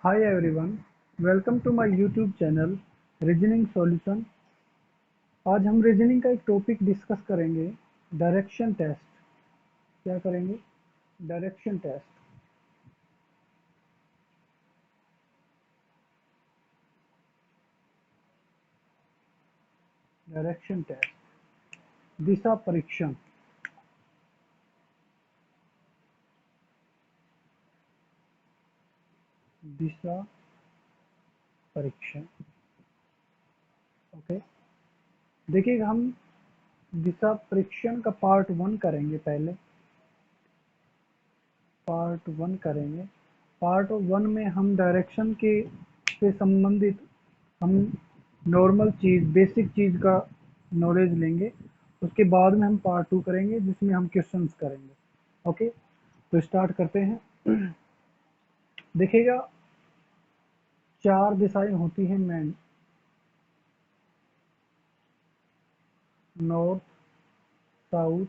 Hi everyone, welcome to my YouTube channel reasoning solution. आज हम reasoning का एक टॉपिक डिस्कस करेंगे, डायरेक्शन टेस्ट। क्या करेंगे? Direction test. डायरेक्शन टेस्ट, दिशा परीक्षण। दिशा परीक्षण। ओके, देखिएगा हम दिशा परीक्षण का पार्ट 1 करेंगे। पहले पार्ट 1 करेंगे। पार्ट 1 में हम डायरेक्शन के से संबंधित हम नॉर्मल चीज़, बेसिक चीज़ का नॉलेज लेंगे। उसके बाद में हम पार्ट 2 करेंगे जिसमें हम क्वेश्चंस करेंगे। ओके, तो स्टार्ट करते हैं। देखिएगा, 4 दिशाएं होती हैं मेन: नॉर्थ, साउथ,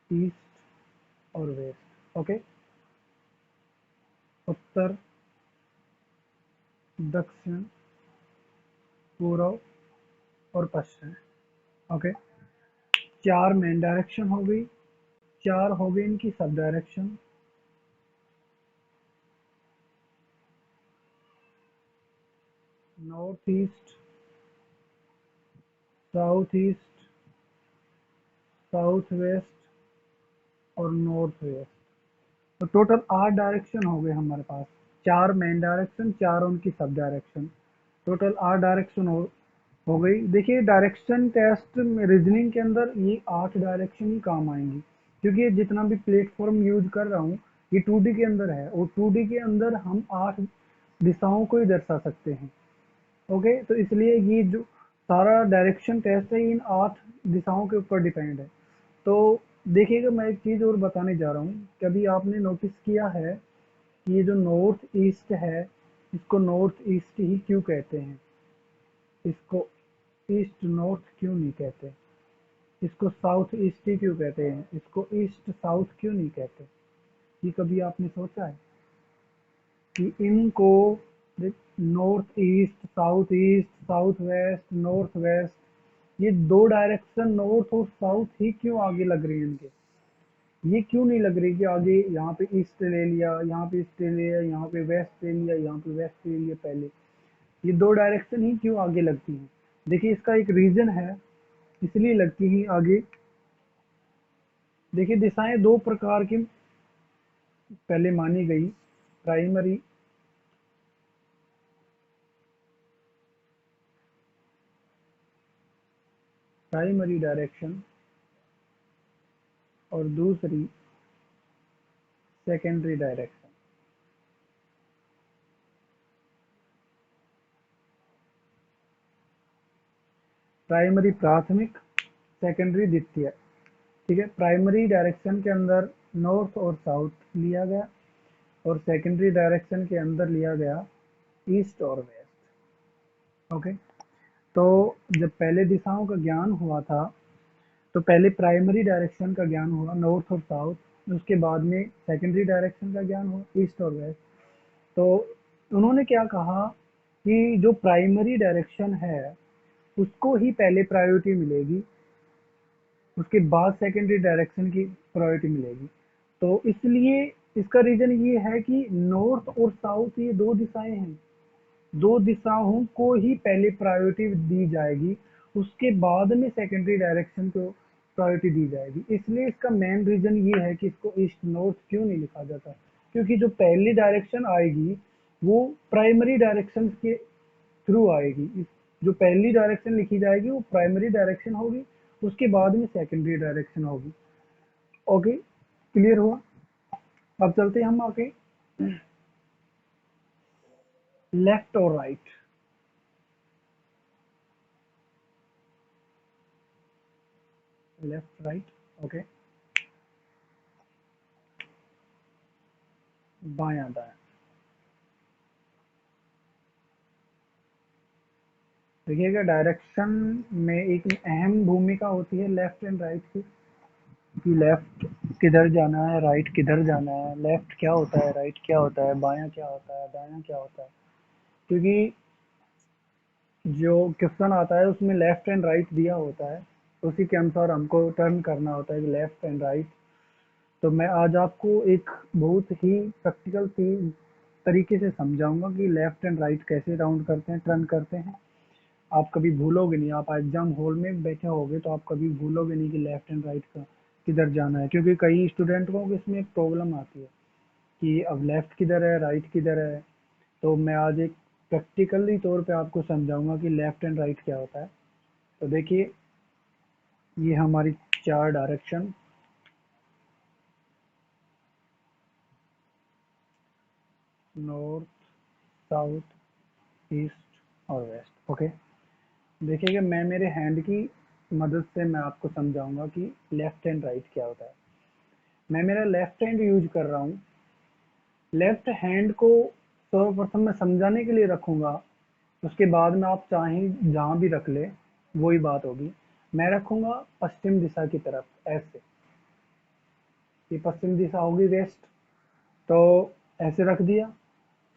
ईस्ट और वेस्ट। ओके, उत्तर, दक्षिण, पूर्व और पश्चिम। ओके, 4 मेन डायरेक्शन हो गई, 4 हो गई इनकी sub direction. North east, south east, south west और नॉर्थ वेस्ट। तो टोटल 8 डायरेक्शन हो गए हमारे पास। 4 मेन डायरेक्शन, 4 उनकी सब डायरेक्शन। टोटल 8 डायरेक्शन हो गई। देखिए, डायरेक्शन टेस्ट में रीजनिंग के अंदर ये 8 डायरेक्शन ही काम आएंगी, क्योंकि ये जितना भी प्लेटफॉर्म यूज कर रहा हूँ ये 2D के अंदर है, और 2D के अंदर हम 8 दिशाओं को ही दर्शा सकते हैं। ओके, तो इसलिए ये जो सारा डायरेक्शन टेस्ट है इन 8 दिशाओं के ऊपर डिपेंड है। तो देखिएगा, मैं एक चीज़ और बताने जा रहा हूँ। कभी आपने नोटिस किया है कि ये जो नॉर्थ ईस्ट है, इसको नॉर्थ ईस्ट ही क्यों कहते हैं? इसको ईस्ट नॉर्थ क्यों नहीं कहते? इसको साउथ ईस्ट ही क्यों कहते हैं? इसको ईस्ट साउथ क्यों नहीं कहते? ये कभी आपने सोचा है कि इनको north east, south west, north west, ये दो डायरेक्शन नॉर्थ और साउथ ही क्यों आगे लग रही है इनके? ये क्यों नहीं लग रही कि आगे यहाँ पे ईस्ट ले लिया, यहाँ पे ईस्ट ले लिया, यहाँ पे वेस्ट ले लिया, यहाँ पे वेस्ट ले लिया? पहले ये दो डायरेक्शन ही क्यों आगे लगती हैं? देखिए, इसका एक रीजन है, इसलिए लगती ही आगे। देखिए, दिशाएं दो प्रकार की पहले मानी गई: प्राइमरी प्राइमरी डायरेक्शन और दूसरी सेकेंडरी डायरेक्शन। प्राइमरी प्राथमिक, सेकेंडरी द्वितीय। ठीक है, प्राइमरी डायरेक्शन के अंदर नॉर्थ और साउथ लिया गया, और सेकेंडरी डायरेक्शन के अंदर लिया गया ईस्ट और वेस्ट। ओके, तो जब पहले दिशाओं का ज्ञान हुआ था, तो पहले प्राइमरी डायरेक्शन का ज्ञान हुआ, नॉर्थ और साउथ। उसके बाद में सेकेंडरी डायरेक्शन का ज्ञान हुआ, ईस्ट और वेस्ट। तो उन्होंने क्या कहा कि जो प्राइमरी डायरेक्शन है उसको ही पहले प्रायोरिटी मिलेगी, उसके बाद सेकेंडरी डायरेक्शन की प्रायोरिटी मिलेगी। तो इसलिए इसका रीजन ये है कि नॉर्थ और साउथ ये दो दिशाएं हैं, दो दिशाओं को ही पहले प्रायोरिटी दी जाएगी, उसके बाद में सेकेंडरी डायरेक्शन को प्रायोरिटी दी जाएगी। इसलिए इसका मेन रीजन ये है कि इसको ईस्ट नॉर्थ क्यों नहीं लिखा जाता, क्योंकि जो पहली डायरेक्शन आएगी वो प्राइमरी डायरेक्शन के थ्रू आएगी। जो पहली डायरेक्शन लिखी जाएगी वो प्राइमरी डायरेक्शन होगी, उसके बाद में सेकेंडरी डायरेक्शन होगी। ओके, क्लियर हुआ? अब चलते हैं हम आगे, लेफ्ट और राइट। Left right. ओके, बायां दायां। देखिएगा, डायरेक्शन में एक अहम भूमिका होती है लेफ्ट एंड राइट की। कि लेफ्ट किधर जाना है, राइट किधर जाना है, लेफ्ट क्या होता है, राइट क्या होता है, बायां क्या होता है, दायां क्या होता है। क्योंकि जो क्वेश्चन आता है उसमें लेफ्ट एंड राइट दिया होता है, उसी के अनुसार हमको टर्न करना होता है कि लेफ्ट एंड राइट। तो मैं आज आपको एक बहुत ही प्रैक्टिकल तरीके से समझाऊंगा कि लेफ्ट एंड राइट कैसे राउंड करते हैं, टर्न करते हैं। आप कभी भूलोगे नहीं, आप एग्जाम हॉल में बैठे होगे तो आप कभी भूलोगे नहीं कि लेफ्ट एंड राइट का किधर जाना है। क्योंकि कई स्टूडेंट को इसमें एक प्रॉब्लम आती है कि अब लेफ्ट किधर है, राइट किधर है। तो मैं आज एक प्रैक्टिकली तौर पे आपको समझाऊंगा कि लेफ्ट एंड राइट क्या होता है। तो देखिए, ये हमारी चार डायरेक्शन, नॉर्थ, साउथ, ईस्ट और वेस्ट। ओके, देखिएगा मैं मेरे हैंड की मदद से मैं आपको समझाऊंगा कि लेफ्ट एंड राइट क्या होता है। मैं मेरा लेफ्ट हैंड यूज कर रहा हूँ। लेफ्ट हैंड को सर्वप्रथम मैं समझाने के लिए रखूंगा, उसके बाद में आप चाहें जहां भी रख ले, वही बात होगी। मैं रखूंगा पश्चिम दिशा की तरफ ऐसे, ये पश्चिम दिशा होगी वेस्ट। तो ऐसे रख दिया।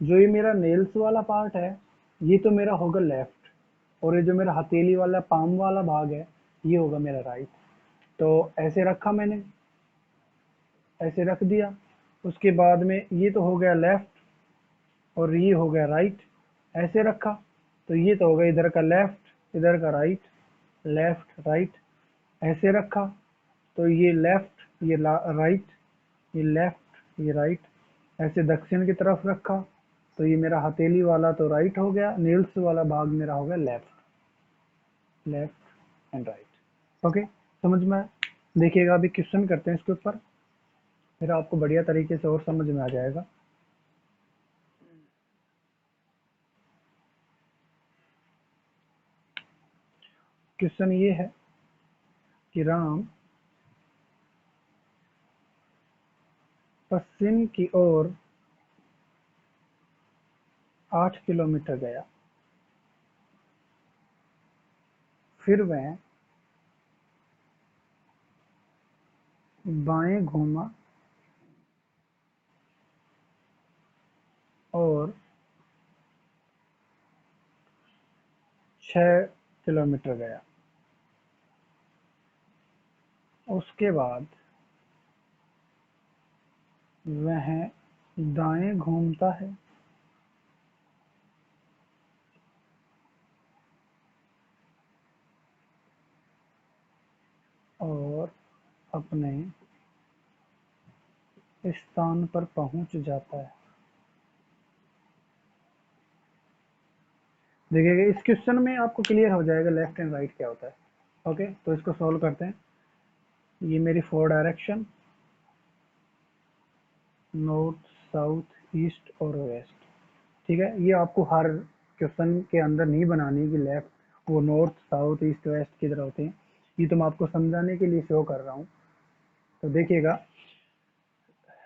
जो ये मेरा नेल्स वाला पार्ट है, ये तो मेरा होगा लेफ्ट, और ये जो मेरा हथेली वाला पाम वाला भाग है, ये होगा मेरा राइट। तो ऐसे रखा मैंने, ऐसे रख दिया। उसके बाद में ये तो हो गया लेफ्ट और ये हो गया राइट। ऐसे रखा तो ये तो हो गया इधर का लेफ्ट, इधर का राइट, लेफ्ट राइट। ऐसे रखा तो ये लेफ्ट, ये राइट, ये लेफ्ट, ये राइट। ऐसे दक्षिण की तरफ रखा तो ये मेरा हथेली वाला तो राइट हो गया, नेल्स वाला भाग मेरा हो गया left. Left and right. Okay, समझ में आया? देखिएगा अभी क्वेश्चन करते हैं इसके ऊपर, फिर आपको बढ़िया तरीके से और समझ में आ जाएगा। क्वेश्चन ये है कि राम पश्चिम की ओर 8 किलोमीटर गया, फिर वह बाएं घूमा और 6 किलोमीटर गया। उसके बाद वह दाएं घूमता है और अपने स्थान पर पहुंच जाता है। देखिएगा इस क्वेश्चन में आपको क्लियर हो जाएगा लेफ्ट एंड राइट क्या होता है। ओके, तो इसको सॉल्व करते हैं। ये मेरी 4 डायरेक्शन, नॉर्थ, साउथ, ईस्ट और वेस्ट। ठीक है, ये आपको हर क्वेश्चन के अंदर नहीं बनानी कि लेफ्ट वो नॉर्थ साउथ ईस्ट वेस्ट किधर होते हैं। ये तो मैं आपको समझाने के लिए शो कर रहा हूँ। तो देखिएगा,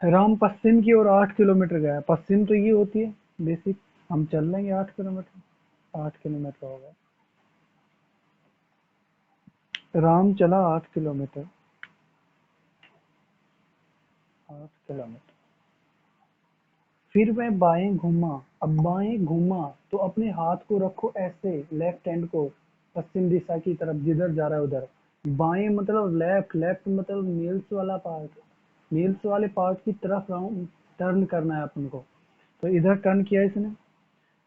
राम पश्चिम की ओर 8 किलोमीटर गया। पश्चिम तो ये होती है बेसिक, हम चल लेंगे 8 किलोमीटर। 8 किलोमीटर हो गया, राम चला 8 किलोमीटर। 8 किलोमीटर, फिर वह बाएं घूमा। अब बाएं घूमा तो अपने हाथ को रखो ऐसे, लेफ्ट हैंड को पश्चिम दिशा की तरफ, जिधर जा रहा है उधर। बाएं मतलब लेफ्ट, लेफ्ट मतलब नील्स वाला पार्ट, नील्स वाले पार्ट की तरफ राउंड टर्न करना है अपन को। तो इधर टर्न किया इसने।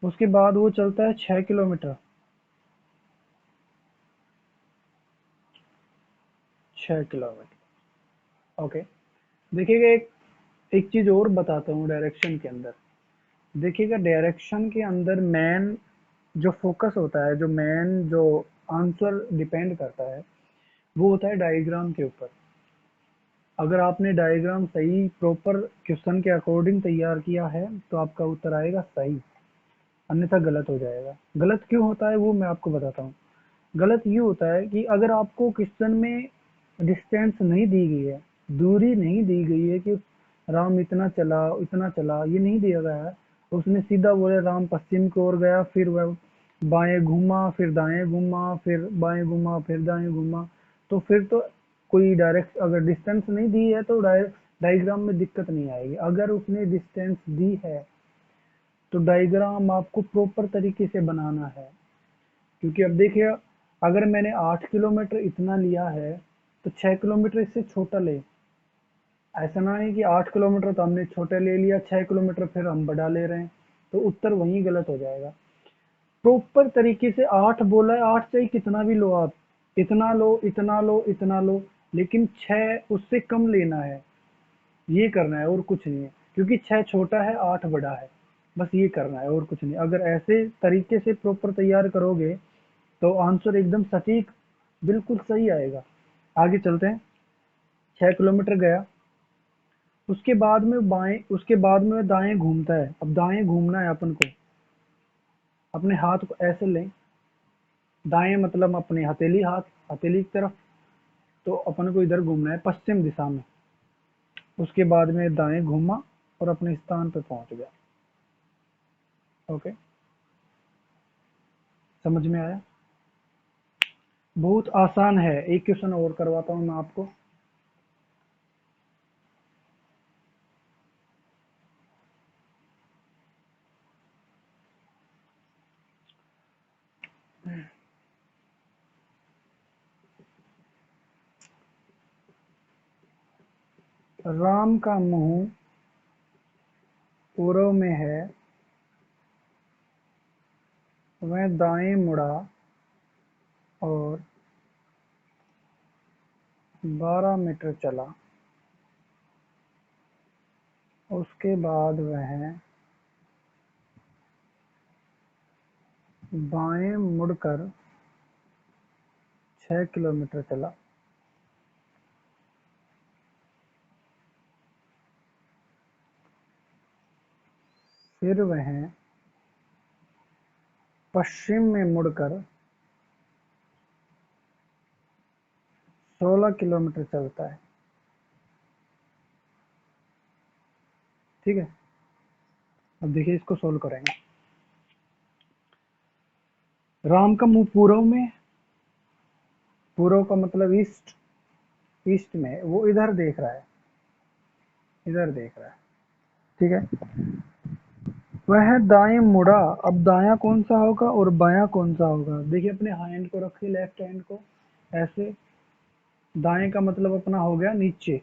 उसके बाद वो चलता है 6 किलोमीटर। 6 किलोमीटर। ओके, देखिएगा एक एक चीज और बताता हूँ डायरेक्शन के अंदर। देखिएगा डायरेक्शन के अंदर मेन जो फोकस होता है, जो मेन जो आंसर डिपेंड करता है, वो होता है डायग्राम के ऊपर। अगर आपने डायग्राम सही प्रॉपर क्वेश्चन के अकॉर्डिंग तैयार किया है तो आपका उत्तर आएगा सही, अन्यथा गलत हो जाएगा। गलत क्यों होता है वो मैं आपको बताता हूँ। गलत ये होता है कि अगर आपको क्वेश्चन में डिस्टेंस नहीं दी गई है, दूरी नहीं दी गई है कि राम इतना चला, ये नहीं दिया गया है। उसने सीधा बोले राम पश्चिम की ओर गया, फिर वह बाएं घूमा, फिर दाएं घूमा, फिर बाएं घूमा, फिर दाएं घूमा। तो फिर तो कोई डायरेक्ट अगर डिस्टेंस नहीं दी है तो डायग्राम में दिक्कत नहीं आएगी। अगर उसने डिस्टेंस दी है तो डायग्राम आपको प्रॉपर तरीके से बनाना है। क्योंकि अब देखिए, अगर मैंने 8 किलोमीटर इतना लिया है तो 6 किलोमीटर इससे छोटा ले। ऐसा ना है कि 8 किलोमीटर तो हमने छोटा ले लिया, 6 किलोमीटर फिर हम बड़ा ले रहे हैं, तो उत्तर वहीं गलत हो जाएगा। प्रॉपर तरीके से 8 बोला है, 8 चाहे कितना भी लो आप, इतना लो, इतना लो, इतना लो, लेकिन 6 उससे कम लेना है, ये करना है और कुछ नहीं है। क्योंकि 6 छोटा है, 8 बड़ा है, बस ये करना है और कुछ नहीं। अगर ऐसे तरीके से प्रॉपर तैयार करोगे तो आंसर एकदम सटीक बिल्कुल सही आएगा। आगे चलते हैं। 6 किलोमीटर गया, उसके बाद में दाएं घूमता है। अब दाएं घूमना है अपन को, अपने हाथ को ऐसे लें, दाएं मतलब अपनी हथेली, हाथ हथेली की तरफ, तो अपन को इधर घूमना है पश्चिम दिशा में। उसके बाद में दाएं घूमा और अपने स्थान पे पहुंच गया। ओके, समझ में आया? बहुत आसान है। एक क्वेश्चन और करवाता हूं मैं आपको। राम का मुंह पूर्व में है, वह दाएं मुड़ा और 12 मीटर चला। उसके बाद वह बाएं मुड़कर 6 किलोमीटर चला। फिर वह पश्चिम में मुड़कर 16 किलोमीटर चलता है। ठीक है, अब देखिए इसको सोल्व करेंगे। राम का मुंह पूर्व में, पूर्व का मतलब ईस्ट, ईस्ट में, वो इधर देख रहा है, इधर देख रहा है। ठीक है, वह दाएं मुड़ा। अब दायां कौन सा होगा और बायां कौन सा होगा? देखिए अपने हैंड को रखिए, लेफ्ट हैंड को ऐसे। दाएं का मतलब अपना हो गया नीचे,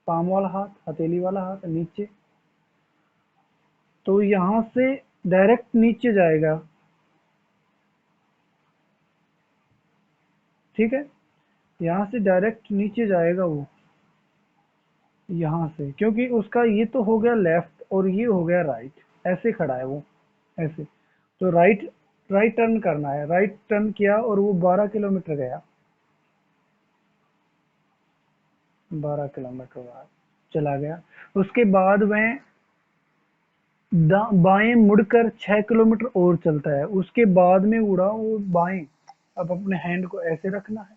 पाम वाला हाथ, हथेली वाला हाथ नीचे। तो यहां से डायरेक्ट नीचे जाएगा। ठीक है, यहाँ से डायरेक्ट नीचे जाएगा वो, यहाँ से, क्योंकि उसका ये तो हो गया लेफ्ट और ये हो गया राइट, ऐसे खड़ा है वो, ऐसे। तो राइट, राइट टर्न करना है। राइट टर्न किया और वो 12 किलोमीटर गया। 12 किलोमीटर बाद चला गया। उसके बाद वह बाएं मुड़कर 6 किलोमीटर और चलता है। उसके बाद में उड़ा वो बाएं। अब अपने हैंड को ऐसे रखना है,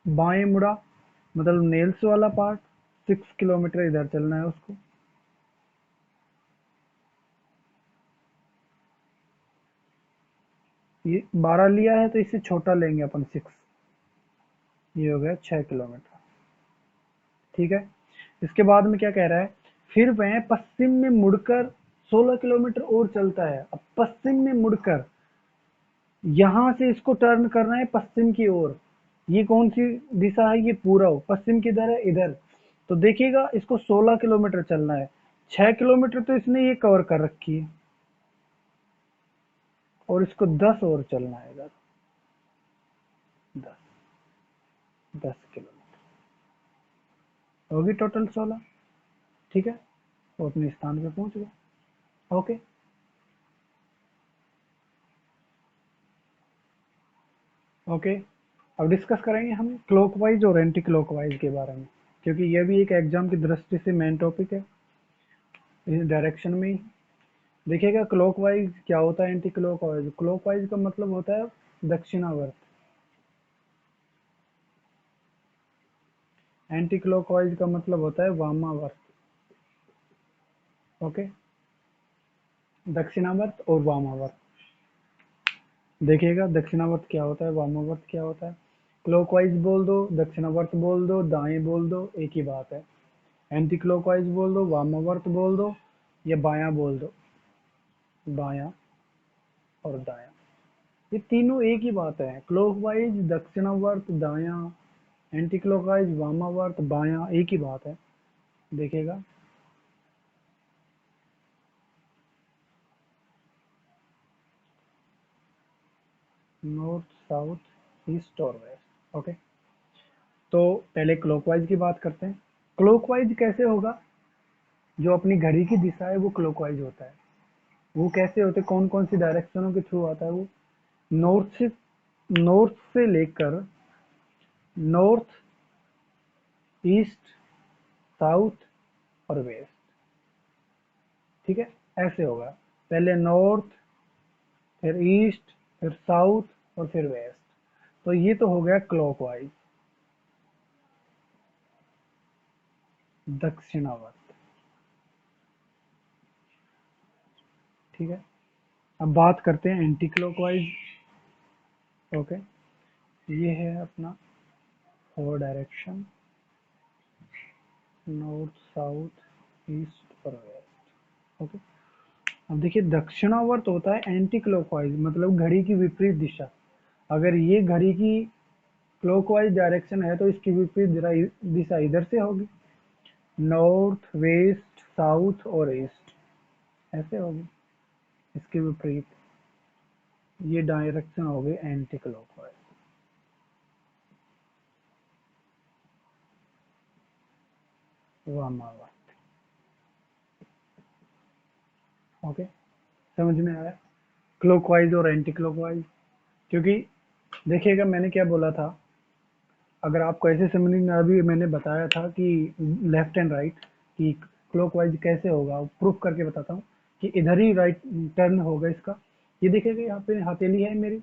बाएं मुड़ा मतलब नेल्स वाला पार्ट, 6 किलोमीटर इधर चलना है उसको। ये 12 लिया है तो इससे छोटा लेंगे अपन, 6। ये हो गया 6 किलोमीटर। ठीक है, इसके बाद में क्या कह रहा है? फिर वह पश्चिम में मुड़कर 16 किलोमीटर और चलता है। अब पश्चिम में मुड़कर, यहां से इसको टर्न करना है पश्चिम की ओर। ये कौन सी दिशा है? ये पूर्व। पश्चिम किधर है? इधर। तो देखिएगा इसको 16 किलोमीटर चलना है। 6 किलोमीटर तो इसने ये कवर कर रखी है, और इसको 10 और चलना है इधर। 10, 10 किलोमीटर होगी टोटल 16। ठीक है, वो अपने स्थान पे पहुंच गए। Okay, okay. अब डिस्कस करेंगे हम क्लॉकवाइज और एंटी क्लॉकवाइज के बारे में, क्योंकि यह भी एक एग्जाम की दृष्टि से मेन टॉपिक है, इस डायरेक्शन में ही। देखिएगा क्लॉकवाइज क्या होता है, एंटी क्लॉकवाइज। क्लॉकवाइज का मतलब होता है दक्षिणावर्त, एंटी क्लॉकवाइज का मतलब होता है वामावर्त। ओके, दक्षिणावर्त और वामावर्त। देखिएगा दक्षिणावर्त क्या होता है, वामावर्त क्या होता है। क्लॉकवाइज बोल दो, दक्षिणावर्त बोल दो, दाएं बोल दो, एक ही बात है। एंटी क्लॉकवाइज बोल दो, वामावर्त बोल दो, या बायां बोल दो, बायां और दायां, ये तीनों एक ही बात है। क्लॉकवाइज दक्षिणावर्त दायां, एंटी क्लॉकवाइज वामावर्त बायां, एक ही बात है। देखिएगा नॉर्थ साउथ ईस्ट और वेस्ट। ओके, तो पहले क्लॉकवाइज की बात करते हैं। क्लॉकवाइज कैसे होगा, जो अपनी घड़ी की दिशा है वो क्लॉकवाइज होता है। वो कैसे होते, कौन कौन सी डायरेक्शनों के थ्रू आता है वो, नॉर्थ से, नॉर्थ से लेकर नॉर्थ, ईस्ट, साउथ और वेस्ट। ठीक है, ऐसे होगा, पहले नॉर्थ, फिर ईस्ट, फिर साउथ और फिर वेस्ट। तो ये तो हो गया क्लॉकवाइज, दक्षिणावर्त। ठीक है, अब बात करते हैं एंटी क्लॉकवाइज। ओके, ये है अपना four direction, north south east और वेस्ट। ओके, अब देखिए दक्षिणावर्त होता है एंटी क्लॉकवाइज, मतलब घड़ी की विपरीत दिशा। अगर ये घड़ी की क्लॉकवाइज डायरेक्शन है तो इसकी विपरीत दिशा इधर से होगी, नॉर्थ वेस्ट साउथ और ईस्ट, ऐसे होगी इसके विपरीत। ये डायरेक्शन हो गई एंटी क्लॉकवाइज, वामावर्त। ओके, समझ में आया क्लॉकवाइज और एंटी क्लॉकवाइज। क्योंकि देखिएगा मैंने क्या बोला था, अगर आपको ऐसे समझने में, अभी मैंने बताया था कि लेफ्ट एंड राइट, कि क्लॉकवाइज कैसे होगा, प्रूफ करके बताता हूँ कि इधर ही राइट टर्न होगा इसका। ये देखिएगा यहाँ पे हथेली है मेरी,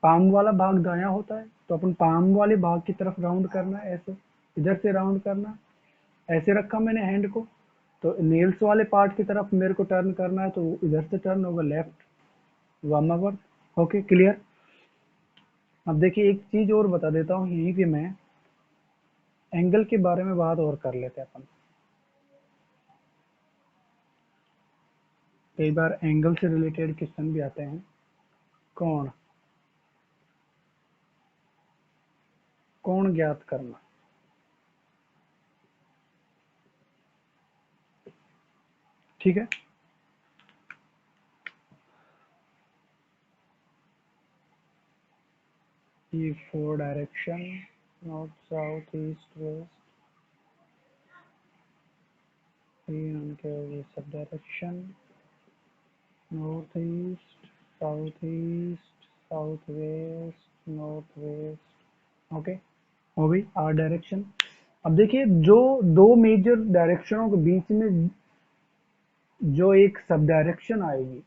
पाम वाला भाग दायां होता है, तो अपन पाम वाले भाग की तरफ राउंड करना है, ऐसे इधर से राउंड करना। ऐसे रखा मैंने हैंड को, तो नेल्स वाले पार्ट की तरफ मेरे को टर्न करना है, तो इधर से टर्न होगा लेफ्ट, वामावर्त। Okay, clear. अब देखिए एक चीज और बता देता हूँ यहीं पे मैं, एंगल के बारे में बात और कर लेते हैं अपन। कई बार एंगल से रिलेटेड क्वेश्चन भी आते हैं। कोण, कोण ज्ञात करना। ठीक है, ये four direction, north south east west, ये उनके sub direction, north east south east south west north west. Okay, हो गई आर डायरेक्शन। अब देखिए जो दो मेजर डायरेक्शनों के बीच में जो एक सब डायरेक्शन आएगी,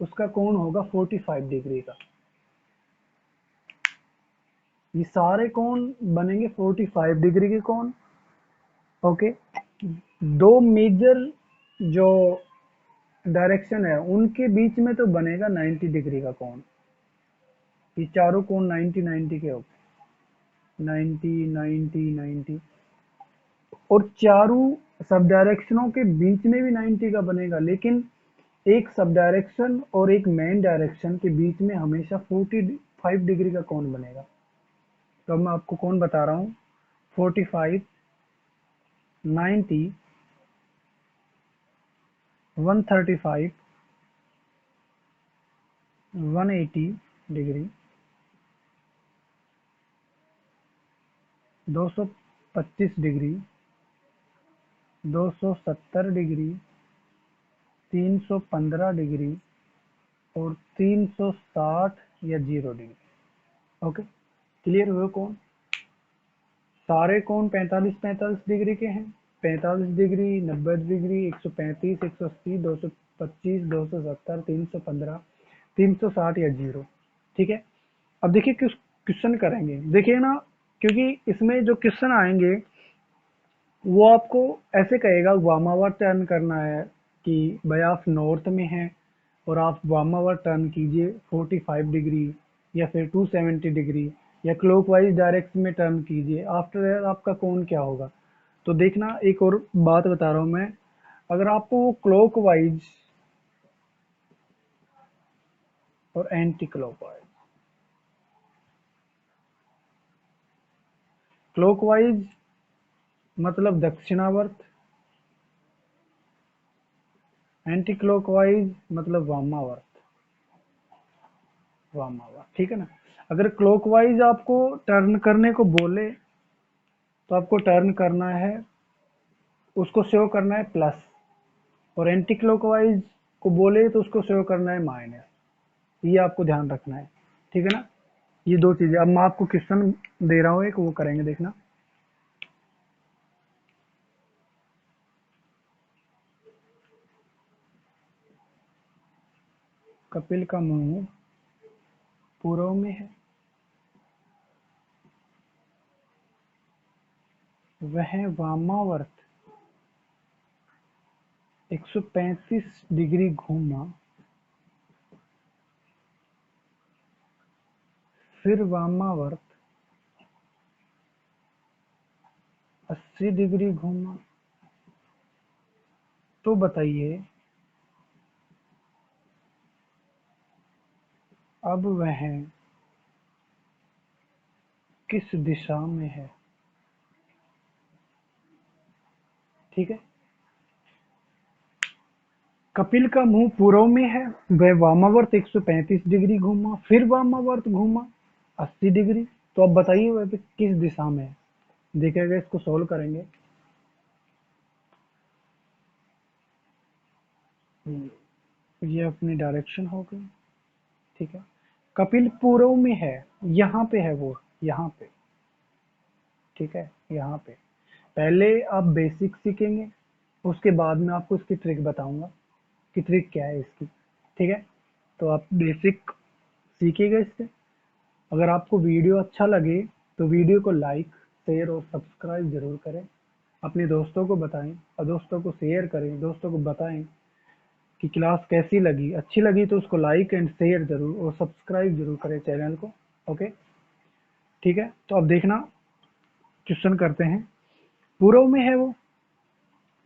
उसका कोण होगा 45 डिग्री का। ये सारे कोण बनेंगे 45 डिग्री के कोण। ओके, दो मेजर जो डायरेक्शन है उनके बीच में तो बनेगा 90 डिग्री का कोण। ये चारों कोण 90 90 के हो, 90 90 90, और चारों सब डायरेक्शनों के बीच में भी 90 का बनेगा, लेकिन एक सब डायरेक्शन और एक मेन डायरेक्शन के बीच में हमेशा 45 डिग्री का कोण बनेगा। तो अब मैं आपको कोण बता रहा हूँ, 45, 90, 135, 180 डिग्री, 225 डिग्री, 270 डिग्री, 315 डिग्री और 360 या 0 डिग्री। ओके, क्लियर हुए कौन, सारे कोण 45 45 डिग्री के हैं। 45 डिग्री, 90 डिग्री, 135, 180, 225, 270, 315, 360 या 0। ठीक है, अब देखिए किस क्वेश्चन करेंगे, देखिए ना, क्योंकि इसमें जो क्वेश्चन आएंगे वो आपको ऐसे कहेगा वामावर्त टर्न करना है, कि भाई आप नॉर्थ में हैं और आप वामावर्त टर्न कीजिए 45 डिग्री या फिर 270 डिग्री या क्लॉकवाइज डायरेक्शन में टर्न कीजिए, आफ्टर दैट आपका कोण क्या होगा। तो देखना, एक और बात बता रहा हूं मैं, अगर आपको वो क्लॉकवाइज और एंटी क्लॉकवाइज, क्लॉकवाइज मतलब दक्षिणावर्त, एंटी क्लॉकवाइज मतलब वामावर्त, वामावर्त, ठीक है ना। अगर क्लॉकवाइज आपको टर्न करने को बोले तो आपको टर्न करना है, उसको शो करना है प्लस, और एंटी क्लॉकवाइज को बोले तो उसको शो करना है माइनस। ये आपको ध्यान रखना है, ठीक है ना। ये दो चीजें, अब मैं आपको क्वेश्चन दे रहा हूँ एक, वो करेंगे, देखना। कपिल का मुंह पूर्व में है, वह वामावर्त 135 डिग्री घूमा, फिर वामावर्त 80 डिग्री घूमा। तो बताइए अब वह किस दिशा में है, ठीक है। कपिल का मुंह पूर्व में है, वह वामावर्त 135 डिग्री घूमा, फिर वामावर्त घूमा 80 डिग्री। तो अब बताइए वह किस दिशा में है। देखिएगा, इसको सोल्व करेंगे। ये अपनी डायरेक्शन हो गई, ठीक है। कपिल पूर्व में है, यहाँ पे है वो, यहाँ पे, ठीक है, यहाँ पे। पहले आप बेसिक सीखेंगे, उसके बाद में आपको इसकी ट्रिक बताऊंगा कि ट्रिक क्या है इसकी, ठीक है। तो आप बेसिक सीखिएगा इससे। अगर आपको वीडियो अच्छा लगे तो वीडियो को लाइक, शेयर और सब्सक्राइब जरूर करें, अपने दोस्तों को बताएं और दोस्तों को शेयर करें, दोस्तों को बताएं कि क्लास कैसी लगी। अच्छी लगी तो उसको लाइक एंड शेयर जरूर और सब्सक्राइब जरूर करें चैनल को। ओके, ठीक है। तो अब देखना, क्वेश्चन करते हैं। पूर्व में है वो,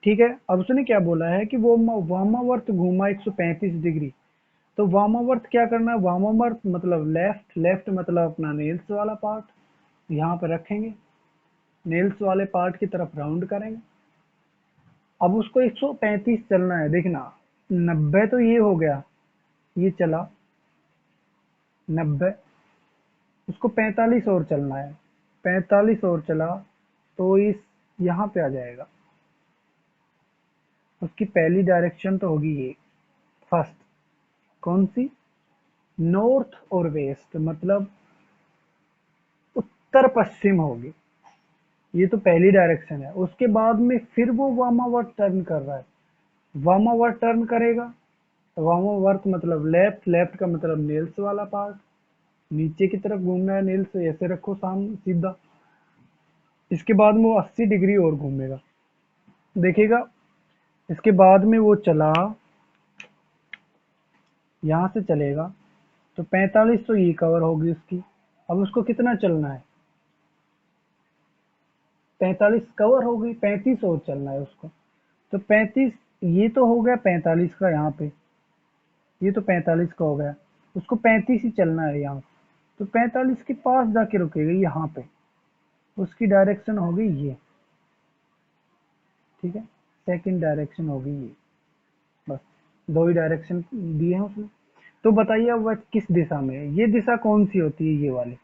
ठीक है। अब उसने क्या बोला है कि वो वामावर्त घूमा 135 डिग्री। तो वामावर्त क्या करना है, वामावर्त मतलब लेफ्ट, लेफ्ट मतलब अपना नेल्स वाला पार्ट, यहाँ पे रखेंगे, नेल्स वाले पार्ट की तरफ राउंड करेंगे। अब उसको 135 चलना है, देखना 90 तो ये हो गया, ये चला 90, उसको 45 और चलना है, 45 और चला तो इस यहाँ पे आ जाएगा। उसकी पहली डायरेक्शन तो होगी ये, फर्स्ट, कौन सी, नॉर्थ और वेस्ट मतलब उत्तर पश्चिम होगी, ये तो पहली डायरेक्शन है। उसके बाद में फिर वो वामावर्त टर्न कर रहा है, वामावर्त टर्न करेगा, वामावर्त मतलब लेफ्ट, लेफ्ट का मतलब नेल्स वाला पार्ट, नीचे की तरफ घूमना है, नेल्स ऐसे रखो सामने सीधा। इसके बाद में वो 80 डिग्री और घूमेगा, देखिएगा। इसके बाद में वो चला, यहाँ से चलेगा तो 45 तो ये कवर होगी उसकी। अब उसको कितना चलना है, 45 कवर हो गई, 35 और चलना है उसको। तो 35, ये तो हो गया 45 का, यहाँ पे ये तो 45 का हो गया, उसको 35 ही चलना है यहाँ। तो 45 के पास जाके रुकेगा यहाँ पे, उसकी डायरेक्शन होगी ये, ठीक है। सेकंड डायरेक्शन होगी ये, बस दो ही डायरेक्शन दिए हैं उसने। तो बताइए अब वह किस दिशा में है। ये दिशा कौन सी होती है, ये वाली,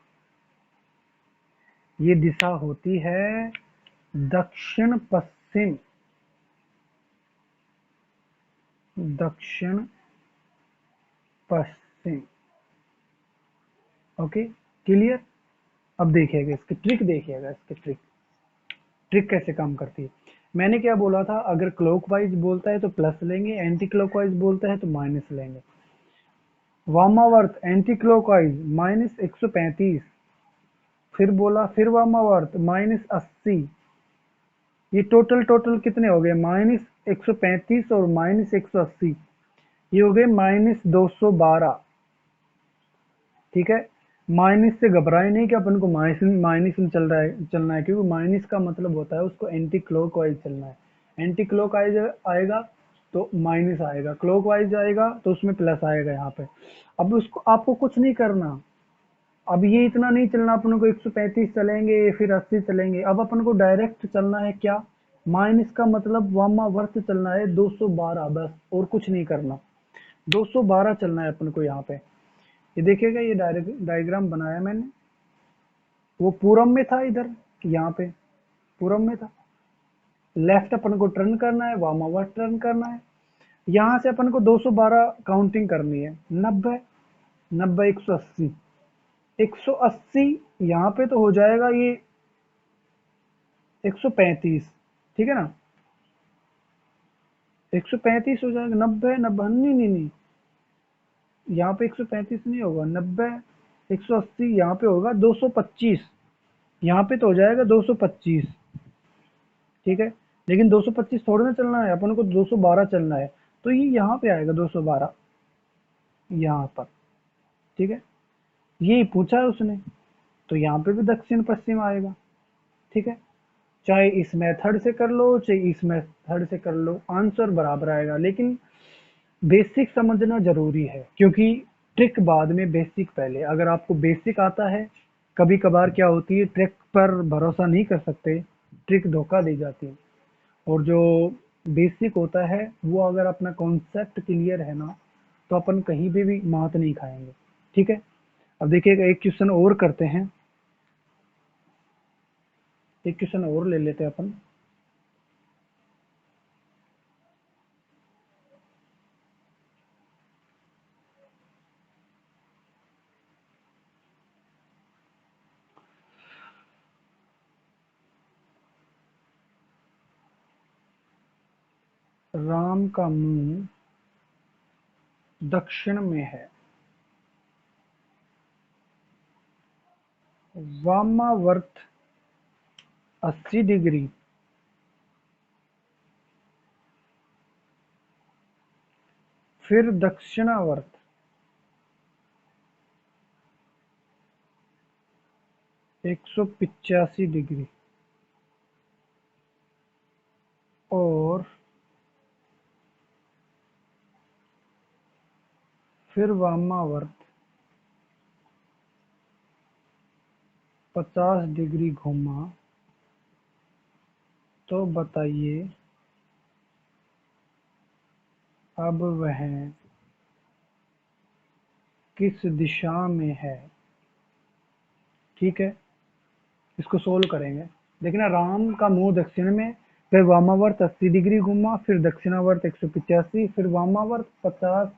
ये दिशा होती है दक्षिण पश्चिम, दक्षिण पश्चिम। Okay, clear. अब देखिएगा इसकी ट्रिक, देखिएगा इसकी ट्रिक, ट्रिक कैसे काम करती है। मैंने क्या बोला था, अगर क्लॉकवाइज बोलता है तो प्लस लेंगे, एंटी क्लॉकवाइज बोलता है तो माइनस लेंगे। वामावर्त एंटी क्लॉकवाइज -135, फिर बोला फिर वामावर्त -80, ये टोटल टोटल कितने हो गए, -135 और -180। ये हो गए -212। ठीक है, माइनस से घबराए नहीं कि अपन को माइनस माइनस में चलना है, क्योंकि माइनस का मतलब होता है उसको एंटी क्लॉकवाइज चलना है। एंटी क्लॉकवाइज आएगा तो माइनस आएगा, क्लॉकवाइज आएगा तो उसमें प्लस आएगा यहाँ पे। अब उसको आपको कुछ नहीं करना, अब ये इतना नहीं चलना अपन को 135 चलेंगे फिर 80 चलेंगे, अब अपन को डायरेक्ट चलना है क्या, माइनस का मतलब वामावर्त चलना है 212, बस और कुछ नहीं करना। 212 चलना है अपन को यहाँ पे। ये देखिएगा, ये डायग्राम बनाया मैंने, वो पूरब में था इधर, यहाँ पे पूरब में था। लेफ्ट अपन को टर्न करना है, वामावर्त टर्न करना है। यहाँ से अपन को 212 काउंटिंग करनी है, 90, 90, 180, 180 यहाँ पे तो हो जाएगा ये 135। ठीक है ना, 135 हो जाएगा, 90, 90, नहीं नहीं नहीं, यहाँ पे 135 नहीं होगा, 90, 180 यहाँ पे होगा 225, यहाँ पे तो हो जाएगा 225। ठीक है, लेकिन 225 थोड़ी ना चलना है अपन को, 212 चलना है, तो ये यहाँ पे आएगा 212 यहाँ पर। ठीक है, ये पूछा है उसने, तो यहाँ पे भी दक्षिण पश्चिम आएगा। ठीक है, चाहे इस मेथड से कर लो चाहे इस मेथड से कर लो, आंसर बराबर आएगा, लेकिन बेसिक समझना जरूरी है, क्योंकि ट्रिक बाद में, बेसिक पहले। अगर आपको बेसिक आता है, कभी कभार क्या होती है, ट्रिक पर भरोसा नहीं कर सकते, ट्रिक धोखा दे जाती है। और जो बेसिक होता है वो अगर अपना कॉन्सेप्ट क्लियर है ना, तो अपन कहीं भी मात नहीं खाएंगे। ठीक है, अब देखिएगा एक क्वेश्चन और करते हैं, एक क्वेश्चन और ले लेते हैं अपन। राम का मुंह दक्षिण में है, वामावर्त 80 डिग्री, फिर दक्षिणावर्त 185 डिग्री, और फिर वामावर्त 50 डिग्री घूमा, तो बताइए अब वह किस दिशा में है। ठीक है, इसको सोल्व करेंगे। देखना, राम का मुंह दक्षिण में, फिर वामावर्त 80 डिग्री घूमा, फिर दक्षिणावर्त 185, फिर वामावर्त 50,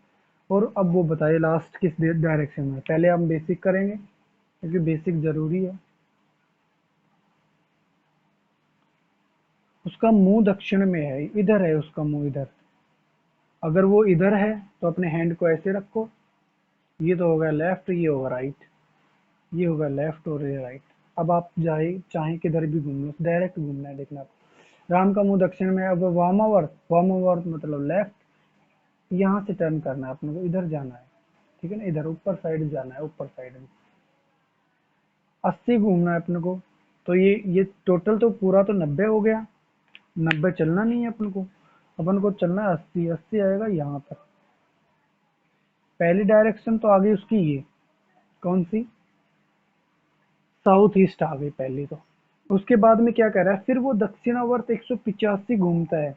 और अब वो बताइए लास्ट किस डायरेक्शन में। पहले हम बेसिक करेंगे क्योंकि बेसिक जरूरी है। उसका मुंह दक्षिण में है, इधर है उसका मुंह, इधर। अगर वो इधर है तो अपने हैंड को ऐसे रखो, ये तो होगा लेफ्ट, ये होगा राइट, ये होगा लेफ्ट और ये राइट। अब आप जाए चाहे किधर भी घूम लो, डायरेक्ट घूमना है। देखना, राम का मुंह दक्षिण में है, अब वामावर्त, वामावर्त मतलब लेफ्ट, यहाँ से टर्न करना है अपने को, इधर जाना है। ठीक है ना, इधर ऊपर साइड जाना है, ऊपर साइड में 80 घूमना है अपने को। तो ये टोटल तो पूरा तो 90 हो गया, 90 चलना नहीं है अपन को, अपन को चलना है 80, 80 आएगा यहाँ पर। पहली डायरेक्शन तो आ गई उसकी, ये कौन सी, साउथ ईस्ट आ गई पहली तो। उसके बाद में क्या कह रहा है, फिर वो दक्षिणावर्त 185 घूमता है,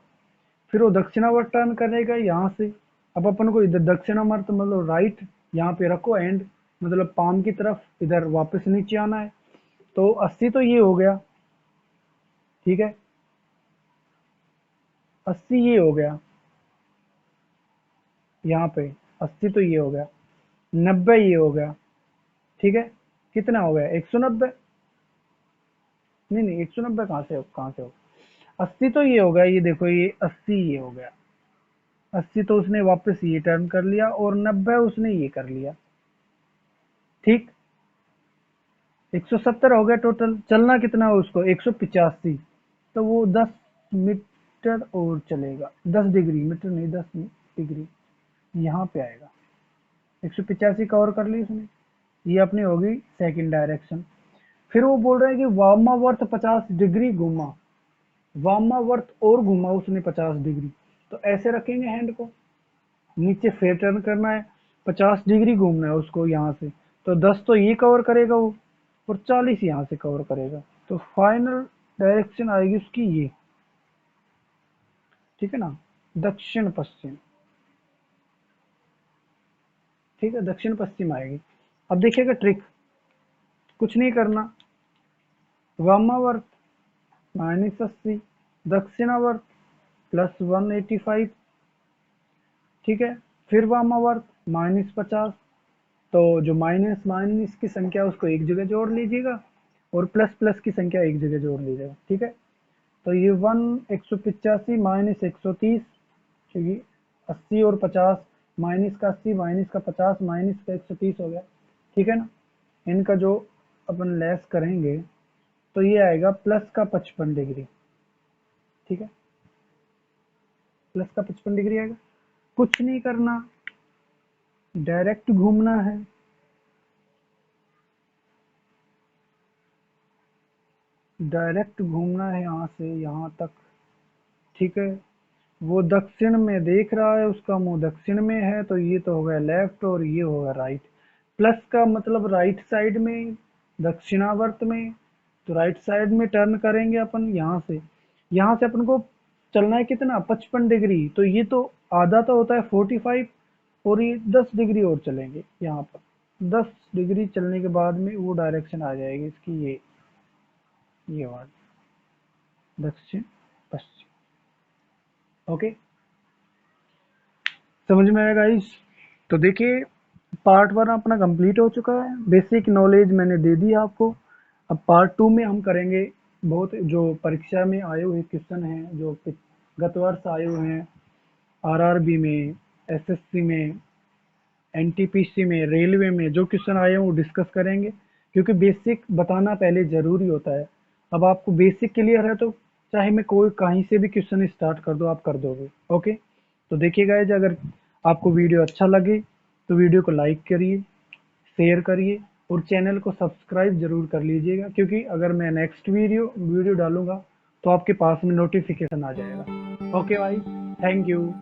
फिर वो दक्षिणावर्त टर्न करेगा यहाँ से। अब अपन को इधर दक्षिणावर्त मतलब राइट, यहाँ पे रखो एंड, मतलब पाम की तरफ, इधर वापस नीचे आना है। तो 80 तो ये हो गया। ठीक है, 80 ये हो गया यहाँ पे, 80 तो ये हो गया, 90 ये हो गया। ठीक है, कितना हो गया, 190, नहीं नहीं 190 कहाँ से हो, 80 तो ये हो गया, ये देखो ये 80 ये हो गया, 80 तो उसने वापस ये टर्न कर लिया, और 90 उसने ये कर लिया। ठीक, 170 हो गया टोटल। चलना कितना है उसको, 185, तो वो 10 मीटर और चलेगा, 10 डिग्री, मीटर नहीं 10 डिग्री, यहाँ पे आएगा। 185 कवर कर ली उसने, ये अपनी होगी सेकंड डायरेक्शन। फिर वो बोल रहा है कि वामावर्त 50 डिग्री घुमा, वामावर्त और घुमा उसने 50 डिग्री। तो ऐसे रखेंगे हैंड को, नीचे फिर टर्न करना है, 50 डिग्री घूमना है उसको यहाँ से। तो 10 तो ये कवर करेगा वो, और 40 यहाँ से कवर करेगा। तो फाइनल डायरेक्शन आएगी उसकी ये, ठीक है ना, दक्षिण पश्चिम। ठीक है, दक्षिण पश्चिम आएगी। अब देखिएगा ट्रिक, कुछ नहीं करना, वामावर्त -80, दक्षिणावर्त +185, ठीक है। फिर वामावर्त -50, तो जो माइनस माइनस की संख्या है उसको एक जगह जोड़ लीजिएगा, और प्लस प्लस की संख्या एक जगह जोड़ लीजिएगा, ठीक है। तो ये 185 -130, क्योंकि 80 और 50, माइनस का 80 माइनस का 50 माइनस का 130 हो गया, ठीक है ना। इनका जो अपन लेस करेंगे तो ये आएगा प्लस का 55 डिग्री, ठीक है, प्लस का 55 डिग्री आएगा। कुछ नहीं करना, डायरेक्ट घूमना है, डायरेक्ट घूमना है यहाँ से यहाँ तक, ठीक है। वो दक्षिण में देख रहा है, उसका मुंह दक्षिण में है, तो ये तो हो गया लेफ्ट और ये होगा राइट। प्लस का मतलब राइट साइड में, दक्षिणावर्त में, तो राइट साइड में टर्न करेंगे अपन यहाँ से अपन को चलना है कितना, 55 डिग्री। तो ये तो आधा तो होता है 45, और ये 10 डिग्री और चलेंगे यहाँ पर। 10 डिग्री चलने के बाद में वो डायरेक्शन आ जाएगी इसकी ये वाली, दक्षिण पश्चिम। ओके, समझ में आया गाइस। तो देखिए, पार्ट 1 अपना कंप्लीट हो चुका है, बेसिक नॉलेज मैंने दे दी आपको। अब पार्ट 2 में हम करेंगे बहुत जो परीक्षा में आए हुए क्वेश्चन हैं, जो गत वर्ष आए हुए हैं, आरआरबी में, एसएससी में, एनटीपीसी में, रेलवे में जो क्वेश्चन आए हैं वो डिस्कस करेंगे, क्योंकि बेसिक बताना पहले ज़रूरी होता है। अब आपको बेसिक क्लियर है तो चाहे मैं कोई कहीं से भी क्वेश्चन स्टार्ट कर दो, आप कर दोगे। ओके, तो देखिए गाइस, अगर आपको वीडियो अच्छा लगे तो वीडियो को लाइक करिए, शेयर करिए, और चैनल को सब्सक्राइब जरूर कर लीजिएगा, क्योंकि अगर मैं नेक्स्ट वीडियो डालूंगा तो आपके पास में नोटिफिकेशन आ जाएगा। ओके भाई, थैंक यू।